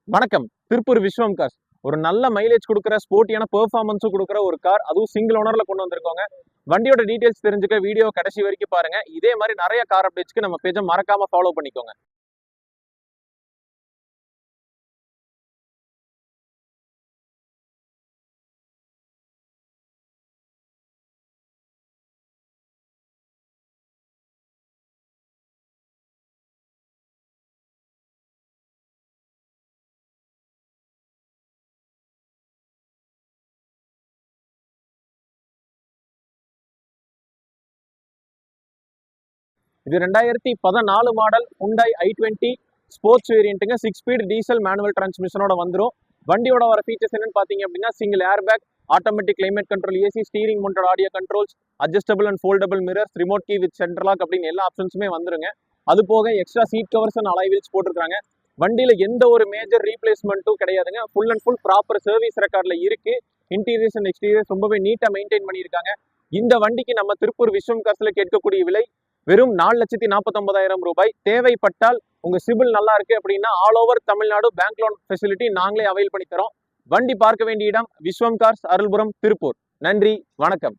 வணக்கம். திருப்பூர் விஸ்வம் கார்ஸ் ஒரு நல்ல மைலேஜ் கொடுக்குற ஸ்போர்ட்டியான பெர்ஃபார்மன்ஸும் கொடுக்குற ஒரு கார், அதுவும் சிங்கிள் ஓனர்ல கொண்டு வந்திருக்கோங்க. வண்டியோட டீடைல்ஸ் தெரிஞ்சுக்க வீடியோ கடைசி வரைக்கும் பாருங்க. இதே மாதிரி நிறைய கார் அப்டேட்ஸ்க்கு நம்ம பேஜை மறக்காம ஃபாலோ பண்ணிக்கோங்க. இது 2014 மாடல் Hyundai i20 ஸ்போர்ட்ஸ் வேரியன்ட்டுங்க. 6 ஸ்பீட் டீசல் மேனுவல் டிரான்ஸ்மிஷனோட வந்துடும். வண்டியோட வர ஃபீச்சர்ஸ் என்னன்னு பார்த்தீங்க அப்படின்னா, single air bag, automatic climate control, AC, steering mounted audio controls, adjustable and foldable mirrors, remote key with central lock அப்படின்னு எல்லா ஆப்ஷன்ஸுமே வந்துருங்க. அது போக extra seat covers and alloy wheels போட்டிருக்காங்க. வண்டியில எந்த ஒரு மேஜர் ரீப்ளேஸ்மெண்ட்டும் கிடையாதுங்க. Full and full proper service ரெக்கார்ட்ல இருக்கு. இன்டீரியர்ஸ் அண்ட் எக்ஸ்டீரியர்ஸ் ரொம்பவே நீட்டா மெயின்டைன் பண்ணியிருக்காங்க. இந்த வண்டிக்கு நம்ம திருப்பூர் விஸ்வம் கார்ஸ்ல கேட்கக்கூடிய விலை வெறும் 4,49,000 ரூபாய். தேவைப்பட்டால் உங்க சிபில் நல்லா இருக்கு அப்படின்னா all over Tamil Nadu bank loan facility நாங்களே அவைல் பண்ணி தரோம். வண்டி பார்க்க வேண்டிய இடம் விஸ்வம் கார்ஸ், அருள்புரம், திருப்பூர். நன்றி, வணக்கம்.